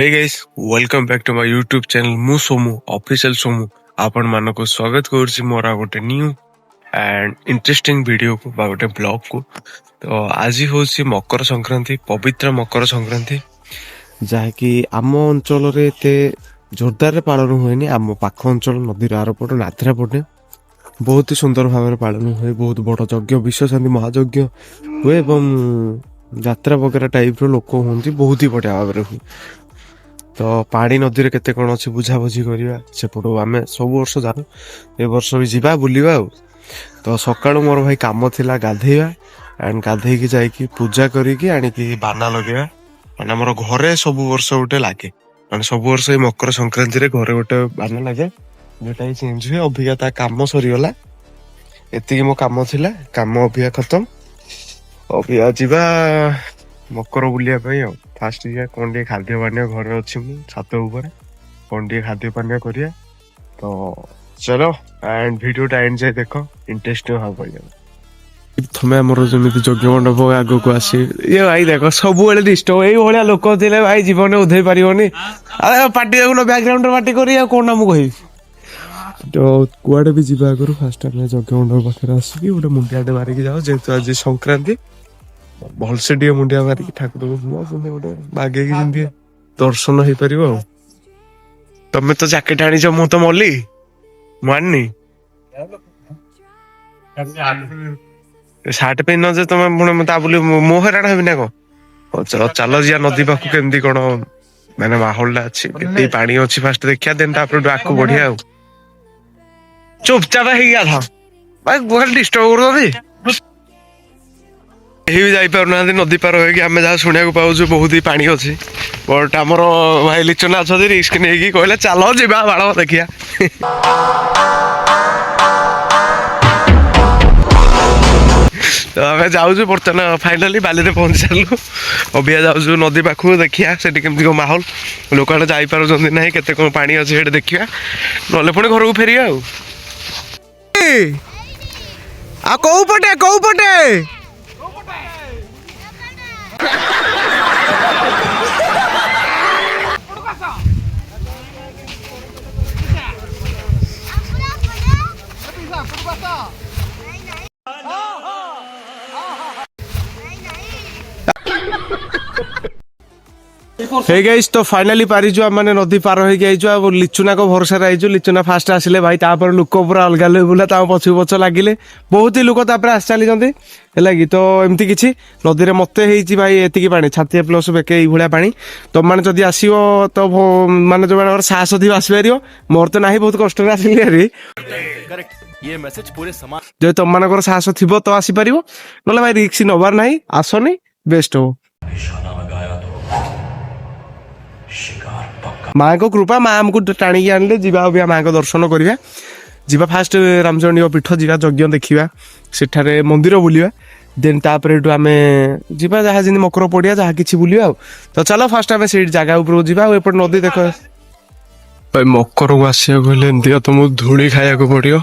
Hey guys welcome back to my YouTube channel मु Somu official Somu आपण मानको स्वागत करछि मोरा गोटे न्यू एंड इंटरेस्टिंग वीडियो को बा गोटे ब्लॉग को। तो आज होछि मकर संक्रांति, पवित्र मकर संक्रांति जहाँकि आम अंचल रे ते जोरदार पालन हुएनि। आम पाख अंचल नदीर आर पट नाथरा पटे बहुत ही सुंदर भाव पालन हुए। बहुत बड़ यज्ञ विश्वशांति महायज्ञ हुए एवं यात्रा वगैरह टाइप लोक हूँ बहुत ही बढ़िया भाव हुए। तो पानी नदी रे केते कोन अछि बुझाबुझी करिया सेपटो आमे सब वर्ष जानु ए वर्ष भी जिबा बुलिबा। तो सकाळु मोर भाई काम थिला गाधेइबा एंड गाधेइ की जाई की पूजा करी की आनी की बाना लगेबा। माने हमर घरे सब वर्ष उठे लागे, माने सब वर्ष ए मकर संक्रांति रे घरे उठे बाना लागे जेटा ही चेंज हुए। अभिज्ञता काम सरी गला, एतिकी मो काम थिला, काम अभिया खत्म। अभिया जिबा मकर बुलिया पई। फास्ट कौन टे खाद्य पानी घर अच्छी छात ऊपर कौन टे खाद्य पानी करिया। तो चलो एंड वीडियो टा एंड जाए देख, इंटरेस्टिंग भाव पड़ तमें आमर जमी यज्ञ मंडप आग को आसी ये भाई देख सब डिस्टर्ब ये लोक थे भाई जीवन उधे पारनी। अरे पार्टी देखुन बैकग्राउंड पार्टी करी कौन मुझे कहि। तो कुआडे भी जीवा आगु फास्ट आम यज्ञ मंडप पाखे आसिक गोटे मुंडियाटे मारिकी जाओ जेहेतु आज संक्रांति भलसे टे मुंडिया मारिकी ठाकुर गोटे बागे जमी दर्शन हो पार। तमें तो जैकेट आनी मु तो मल्ली मानी सार्ट पिन जे तुम पुणी मो हराण हेबी ना कौन। चलो जी नदी पाख केमती कौन मैंने माहौल अच्छी के पानी अच्छी फास्ट देखिया देन आगू बढ़िया। चुपचाप हो गया था भाई डिस्टर्ब कर भी जाना नदी पार हो आम जहाँ शुणा पाऊँ बहुत ही पानी अच्छी। बट आमर भाई लिचना अच्छा रिस्क नहीं कहले चलो जा बाड़ देखिया। तो आम जाऊँ बर्तमान फाइनाली बाली रे पहुंची सारू। अभिया जाऊँ नदी पाखु देखिया से केमती कौन माहौल लोक जापार ना केते कौन पानी अच्छे देखिया ना पुणी घर को फेरिया। कौ पटे कौ पटे हे गाइस तो फाइनाली पारिजु माने नदी पार हो गई। लिचुना को भरोसा रही लिचुना फास्ट आसिले भाई तापर लोक पूरा अलग लेवल पछु पछ लगिले बहुत ही लोक आस चली है तो एमती किसी नदी में मत भाई एति पानी छाती प्लस बेके ये पानी तुम मैंने जदि आसो तो माने जो मैंने साहस थी आसपार मोर तो ना बहुत कष्ट आसिली जो तुम मान साहस थी तो आसीपर ना भाई रिक्स नबार ना आसनी बेस्ट हो। माँ को कृपा माँ आमको टाणी आनले जीवा अभिया माँ को दर्शन करिया। जीवा फास्ट रामचंडी पीठ जीवा यज्ञ देखिया सेठारे मंदिर बुलिया देन तापर आमे जीवा जहाँ जमी मकर पड़िया जहाँ किसी बुलिया। तो चलो फास्ट आमे से जगह ऊपर जीवा एपट नदी देख भाई मकर को आसिया कहले तुमको धूली खाया पड़ो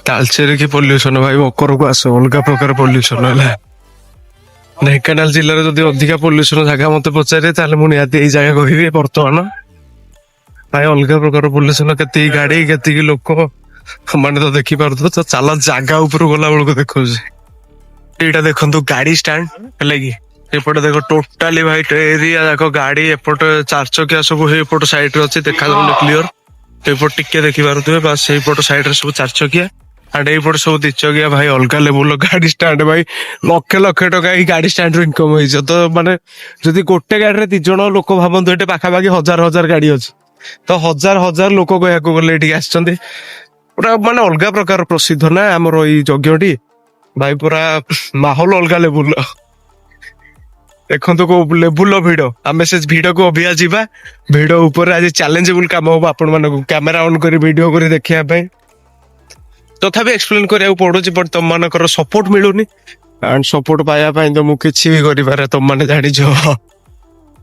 तालचेर की पल्यूसन भाई मकर को आस अलग प्रकार पल्यूसन है। ढेंकानाल जिले में जो अधिका पल्यूसन जगह मत पचारे मुझे जगह कह बर्तमान भाई अलग प्रकार पल्यूसन के गाड़ी के लोक मैंने तो देखी पार। तो चल जगह ऊपर गला बेलू देखो यहाँ देखो गाड़ी स्टैंड है एपटे देख टोटाली भाई एरिया जाक गाड़ी एपट चार चकिया सब एपट साइड अच्छे देखा क्लीयर एपट टिके देखी पारे बस एपट साइड सब चार चकिया एंड एपट सब दी चकिया भाई अलग लेवल गाड़ी स्टैंड भाई लक्ष लक्ष टका गाड़ी स्टैंड इनकम हो। तो माने जदि गोटे गाड़ी दी जन लोक भावतु ये पाखापाखि हजार हजार गाड़ी अच्छी तो हजार हजार लोक कहू गले आसते पूरा माने अलग प्रकार प्रसिद्ध ना आमर ये यज्ञटी भाई पूरा माहौल अलग लेवल देखो को लेवल भिड़ आम से भिड़ को अभिया जावा भिड़ ऊपर आज चैलेंजेबल काम हम आपण मानक कैमेरा ऑन कर वीडियो कर देखा तथापि एक्सप्लेन करा पड़ू बट तुम मानकर सपोर्ट मिलूनी एंड सपोर्ट पाया तो मुझे किसी भी कर तुम मैंने जाच।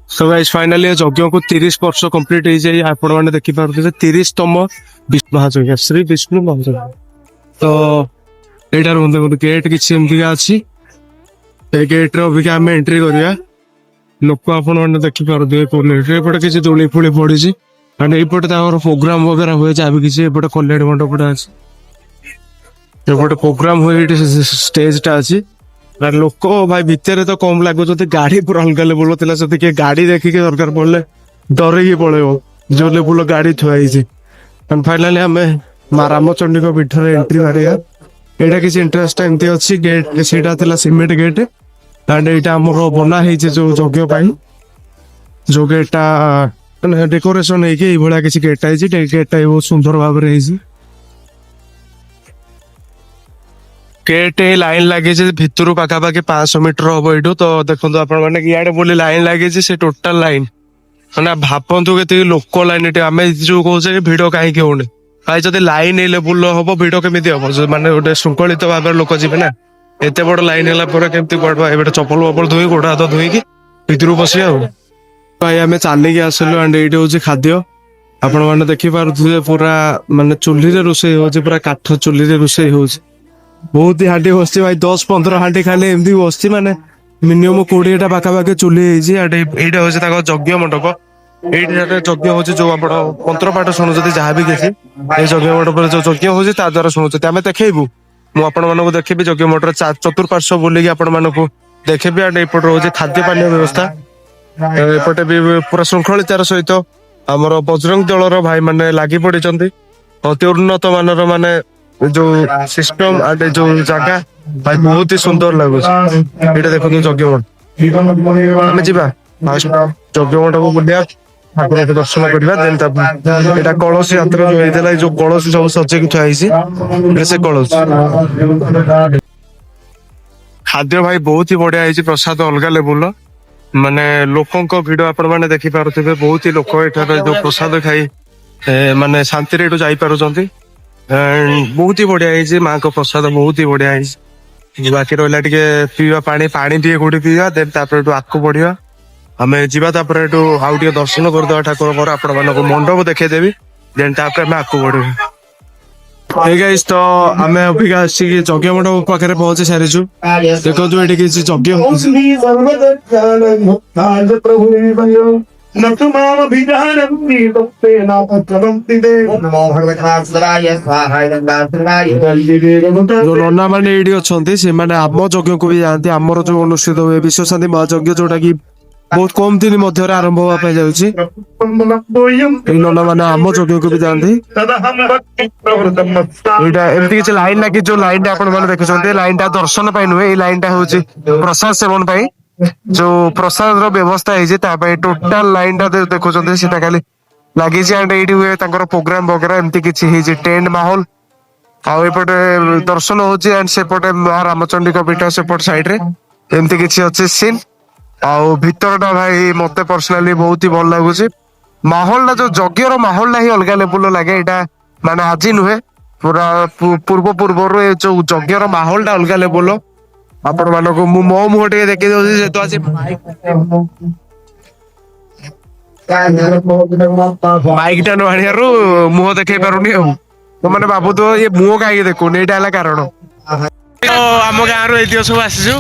सो गाइस फाइनली यज्ञ को 30 वर्ष कंप्लीट हो जाए आपण मैंने देखिपे 30तम महायज्ञ श्री विष्णु महायज्ञ। तो यहाँ गेट किसी एमती अच्छी गेट रे अभिका आम एंट्री करिया ଲୋକ ଆପଣ ମାନେ ଦେଖିପାରୁଥିବେ କୋନେଟ ଏପଟେ କିଛି ଦୋଳି ଫୋଳି ପଡିଛି ଆଣ୍ଡ ଏଇପଟେ ତାଙ୍କର ପ୍ରୋଗ୍ରାମ ବଗେରା ହୁଏ ଯାହା ବି କିଛି ଏପଟେ କଲ୍ୟାଣୀ ମଣ୍ଡପଟା ଅଛି ଏପଟେ ପ୍ରୋଗ୍ରାମ ହୁଏ ଏଠି ଷ୍ଟେଜ ଟା ଅଛି ଲୋକ ଭାଇ ଭିତରେ ତ କମ ଲାଗୁଛନ୍ତି ଗାଡି ପୁରା ଅଲଗା ଲେବୁଲ ଥିଲା ସେଠି କିଏ ଗାଡି ଦେଖିକି ଦରକାର ପଡିଲେ ଡରେଇକି ପଳେଇବ ଯୋଉ ଲେବୁଲ ଗାଡି ଥୁଆ ହେଇଛି ଫାଇନାଲି ଆମେ ମା ରାମଚଣ୍ଡୀଙ୍କ ପୀଠରେ ଏଣ୍ଟ୍ରି ମାରିବା ଏଇଟା କିଛି ଇଣ୍ଟରେଷ୍ଟ ଏମିତି ଅଛି ଗେଟ୍ ସେଇଟା ଥିଲା ସିମେଣ୍ଟ ଗେଟ୍ ଆଣ୍ଡ ଏଇଟା ଆମର ବନା ହେଇଛି ଯୋଉ ଯଜ୍ଞ ପାଇଁ ଯୋଉ ଗେଟ୍ ଟା ଡେକୋରେସନ ହେଇକି ଏଇଭଳିଆ କିଛି ଗେଟ୍ ହେଇଛି ଗେଟ୍ ଟା ବହୁତ ସୁନ୍ଦର ଭାବରେ ହେଇଛି ଗେଟ୍ ଲାଇନ ଲାଗିଛି ଭିତରୁ ପାଖାପାଖି 500 ମିଟର ହବ ଏଇଠୁ ତ ଦେଖନ୍ତୁ ଆପଣ ମାନେ ଇଆଡେ ବୋଲି ଲାଇନ ଲାଗିଛି ସେ ଟୋଟାଲ ଲାଇନ ମାନେ ଭାବନ୍ତୁ କେତିକି ଲୋକ ଲାଇନ ଏଠି ଆମେ ଯୋଉ କହୁଛେ ଭିଡ କାହିଁକି ହଉନି ଭାଇ ଯଦି ଲାଇନ ଏଇ ଲେବୁଲ ହବ ଭିଡ କେମିତି ହବ ମାନେ ଗୋଟେ ଶୃଙ୍ଖଳିତ ଭାବରେ ଲୋକ ଯିବେ ନା ଏତେ ବଡ ଲାଇନ ହେଲା ପରେ କେମିତି କୁଆଡେ ଏବେ ଚପଲ ବପଲ ଧୋଇ ଗୋଡ ହାତ ଧୋଇକି ଭିତରକୁ ବସିବା ଆଉ ଭାଇ ଆମେ ଚାଲିକି ଆସିଲୁ ଆଣ୍ଡ ଏଇଠି ହଉଛି ଖାଦ୍ୟ ଆପଣ ମାନେ ଦେଖିପାରୁଥିବେ ପୁରା ମାନେ ଚୁଲିରେ ରୋଷେଇ ହଉଛି ପୁରା କାଠ ଚୁଲିରେ ରୋଷେଇ ହଉଛି ବହୁତ ହି ହାଣ୍ଡି ବସିଛି ଭାଇ 10-15 ହାଣ୍ଡି ଖାଲି ଏମିତି ବସିଛି ମାନେ ମିନିମମ୍ 20ଟା ପାଖାପାଖି ଚୁଲି ହେଇଛି ଏଇଟା ହଉଛି ତାଙ୍କ ଯଜ୍ଞ ମଣ୍ଡପ ଏଇଠି ଯଜ୍ଞ ହଉଛି ଯୋଉ ଆପଣ ମନ୍ତ୍ରପାଠ ଶୁଣୁଛନ୍ତି ଯାହାବି କିଛି ଏଇ ଯଜ୍ଞ ମଣ୍ଡପରେ ଯୋଉ ଯଜ୍ଞ ହଉଛି ତା ଦ୍ୱାରା ଶୁଣୁଛନ୍ତି ଆମେ ଦେଖେଇବୁ ମୁଁ ଆପଣ ମାନଙ୍କୁ ଦେଖେଇବି ଯଜ୍ଞ ମଣ୍ଡପର ଚତୁଃପାର୍ଶ୍ୱ ବୁଲିକି ଆପଣ ମାନଙ୍କୁ ଦେଖେଇବି ଆଣ୍ଡ ଏପଟେ ରହୁଛି ଖାଦ୍ୟ ପାନୀୟ ବ୍ୟବସ୍ଥା ଏପଟେ ବି ପୁରା ଶୃଙ୍ଖଳିତାର ସହିତ ଆମର ବଜରଙ୍ଗ ଦଳର ଭାଇ ମାନେ ଲାଗି ପଡିଛନ୍ତି ଅତି ଉନ୍ନତ ମାନର ମାନେ ଯୋଉ ସିଷ୍ଟମ ଆଣ୍ଡ ଯୋଉ ଜାଗା ଭାଇ ବହୁତ ହି ସୁନ୍ଦର ଲାଗୁଛି ଏଇଟା ଦେଖନ୍ତୁ ଯଜ୍ଞ ମଣ୍ଡପ ଆମେ ଯିବା ଯଜ୍ଞ ମଣ୍ଡପ ବୁଲିବା ଠାକୁରଙ୍କୁ ଦର୍ଶନ କରିବା ଦେନ୍ ଏଇଟା କଳସୀ ଯାତ୍ରା ଯୋଉ ହେଇଥିଲା ଏଇ ଯୋଉ କଳସୀ ସବୁ ସଜେଇକି ଥୁଆ ହେଇଛି ସେ କଳସୀ ଖାଦ୍ୟ ଭାଇ ବହୁତ ହି ବଢିଆ ହେଇଛି ପ୍ରସାଦ ଅଲଗା ଲେବୁଲର ମାନେ ଲୋକଙ୍କ ଭିଡ ଆପଣ ମାନେ ଦେଖିପାରୁଥିବେ ବହୁତ ହି ଲୋକ ଏଠାରେ ଯୋଉ ପ୍ରସାଦ ଖାଇ ମାନେ ଶାନ୍ତିରେ ଏଠୁ ଯାଇପାରୁଛନ୍ତି ବହୁତ ହି ବଢିଆ ହେଇଛି ମାଙ୍କ ପ୍ରସାଦ ବହୁତ ହି ବଢିଆ ହେଇଛି ବାକି ରହିଲା ଟିକେ ପିଇବା ପାଣି ଟିକେ କୋଉଠି ପିଇବା ଦେନ୍ ତାପରେ ଏଠୁ ଆଗକୁ ବଢିବା ଆମେ ଯିବା ତାପରେ ଏଠୁ ଆଉ ଟିକେ ଦର୍ଶନ କରିଦବା ଠାକୁରଙ୍କର ଆପଣ ମାନଙ୍କୁ ମଣ୍ଡପ ଦେଖେଇଦେବି ଦେନ୍ ତାପରେ ଆମେ ଆଗକୁ ବଢିବା Hey guys, ତ ଆମେ ଅଭିକା ଆସିକି ଯଜ୍ଞ ମଣ୍ଡପ ପାଖରେ ପହଞ୍ଚି ସାରିଛୁ ଦେଖନ୍ତୁ ଏଠି କିଛି ଯଜ୍ଞ ହଉଛି ଯୋଉ ନନା ମାନେ ଏଇଠି ଅଛନ୍ତି ସେମାନେ ଆମ ଯଜ୍ଞକୁ ବି ଯାଆନ୍ତି ଆମର ଯୋଉ ଅନୁଷ୍ଠିତ ହୁଏ ବିଶ୍ୱ ଶାନ୍ତି ମହାଯଜ୍ଞ ଯୋଉଟା କି ବହୁତ କମ ଦିନ ମଧ୍ୟରେ ଆରମ୍ଭ ହବା ପାଇଁ ଯାଉଛି ଏଇ ନନା ମାନେ ଆମ ଯଜ୍ଞକୁ ବି ଯାଆନ୍ତି ଏଇଟା ଏମିତି କିଛି ଲାଇନ ଲାଗି ଯୋଉ ଲାଇନ ଟା ଆପଣ ମାନେ ଦେଖୁଛନ୍ତି ଲାଇନ ଟା ଦର୍ଶନ ପାଇଁ ନୁହେଁ ଏଇ ଲାଇନ ଟା ହଉଛି ପ୍ରସାଦ ସେବନ ପାଇଁ ଯୋଉ ପ୍ରସାଦର ବ୍ୟବସ୍ଥା ହେଇଛି ତା ପାଇଁ ଟୋଟାଲ ଲାଇନ ଟା ଦେଖୁଛନ୍ତି ସେଟା ଖାଲି ଲାଗିଛି ଆଣ୍ଡ ଏଇଠି ହୁଏ ତାଙ୍କର ପ୍ରୋଗ୍ରାମ ବଗେରା ଏମିତି କିଛି ହେଇଛି ଟେଣ୍ଟ ମାହୋଲ ଆଉ ଏପଟେ ଦର୍ଶନ ହଉଛି ଆଣ୍ଡ ସେପଟେ ମା ରାମଚଣ୍ଡୀଙ୍କ ପୀଠ ସେପଟ ସାଇଡ ରେ ଏମିତି କିଛି ଅଛି ସିନ୍ ଆଉ ଭିତର ଟା ଭାଇ ମତେ ପର୍ସନାଲି ବହୁତ ହି ଭଲ ଲାଗୁଛି ମାହୋଲ ଟା ଯୋଉ ଯଜ୍ଞର ମାହୋଲ ଟା ହିଁ ଅଲଗା ଲେବୁଲ ଲାଗେ ଏଇଟା ମାନେ ଆଜି ନୁହେଁ ପୁରା ପୂର୍ବରୁ ଏ ଯୋଉ ଯଜ୍ଞର ମାହୋଲ ଟା ଅଲଗା ଲେବୁଲ ଆପଣ ମାନଙ୍କୁ ମୁଁ ମୋ ମୁହଁ ଟିକେ ଦେଖେଇ ଦଉଛି ଯେହେତୁ ଆଜି ମାଇକ ଟା ନ ଆଣିବାରୁ ମୁହଁ ଦେଖେଇ ପାରୁନି ଆଉ ମାନେ ଭାବୁଥିବ ଇଏ ମୁହଁ କାହିଁକି ଦେଖୁନି ଏଇଟା ହେଲା କାରଣ ଆମ ଗାଁରୁ ଏଇତିକ ସବୁ ଆସିଛୁ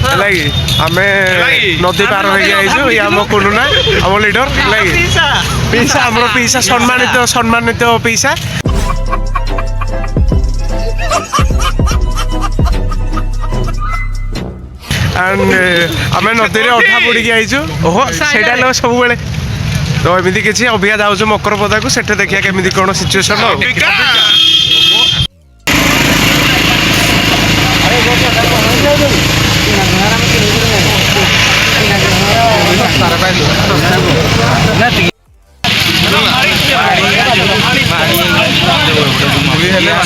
ହେଲା କି ଆମେ ନଦୀ ପାର ହେଇକି ଆଇଛୁ ଇଏ ଆମ କୁଲୁନା ଆମ ଲିଡର ହେଲା କି ପିଇସା ଆମର ପିଇସା ସମ୍ମାନିତ ପିଇସା ଆମେ ନଦୀରେ ଅଧା ବୁଡିକି ଆଇଛୁ ଓହୋ ସେଇଟା ହେଲେ ସବୁବେଳେ ତ ଏମିତି କିଛି ଅଭିକା ଯାଉଛୁ ମକର ପଦାକୁ ସେଠି ଦେଖିବା କେମିତି କଣ ସିଚୁଏସନ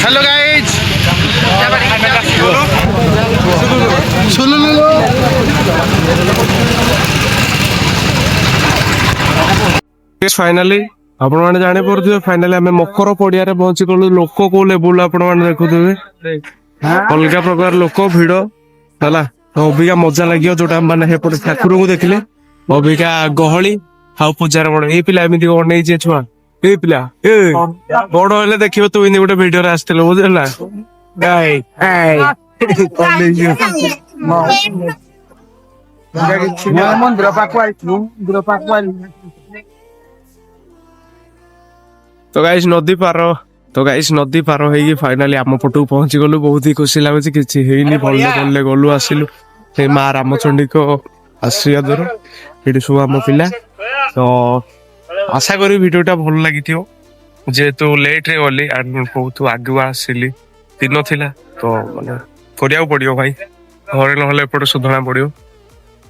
हेलो गाइज फाइनाली आपण मैंने जानी पड़े फाइनाली आम मकर पड़िया पहुंची गलु लोक को लेवल आपण मैंने देखुवे अलग प्रकार लोक भिड़ है अबिका मजा लगे जोटा मानने ठाकुर को देखिले अबिका गहली हाउ पूजार बड़ ये पिला एमती अनई छुआ ये पिला बड़ हेले देखियो तू इन गोटे भिडियो आसथिल बुझला ମନ୍ଦିର ପାଖକୁ ଆଇଥିଲୁ ମନ୍ଦିର ପାଖକୁ ଆଇଲୁ। ତ ଗାଇସ୍ ନଦୀ ପାର ହେଇକି ଫାଇନାଲି ଆମ ପଟକୁ ପହଞ୍ଚି ଗଲୁ। ବହୁତ ହି ଖୁସି ଲାଗୁଛି, କିଛି ହେଇନି, ଭଲରେ ଗଲୁ ଆସିଲୁ ସେଇ ମା ରାମଚଣ୍ଡୀଙ୍କ ଆଶୀର୍ବାଦରୁ। ଏଠି ସବୁ ଆମ ପିଲା। ତ ଆଶା କରି ଭିଡିଓଟା ଭଲ ଲାଗିଥିବ। ଯେହେତୁ ଲେଟ୍ ରେ ଗଲି ବହୁତ ଆଗୁଆ ଆସିଲି, ଦିନ ଥିଲା ତ ମାନେ କରିବାକୁ ପଡିବ ଭାଇ, ଘରେ ନହେଲେ ଏପଟେ ଶୋଧଣା ପଡିବ।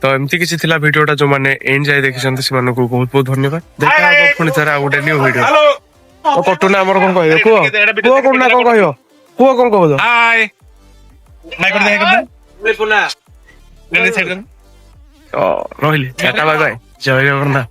ତ ଏମିତି କିଛି ଥିଲା ଭିଡିଓଟା। ଯୋଉମାନେ ଏଣ୍ଡ ଯାଏ ଦେଖିଛନ୍ତି ସେମାନଙ୍କୁ ବହୁତ ବହୁତ ଧନ୍ୟବାଦ। ଦେଖା ହବ ପୁଣି ଥରେ ଆଉ ଗୋଟେ ନ୍ୟୁ ଭିଡିଓ। ତ କଟୁନା ଆମର କଣ କହିବ କୁହ କଣ କହିବ କୁହ କଣ କହୁଛ? ରହିଲି, ଟାଟା ବାଏ ବାଏ, ଜୟ ଜଗନ୍ନାଥ।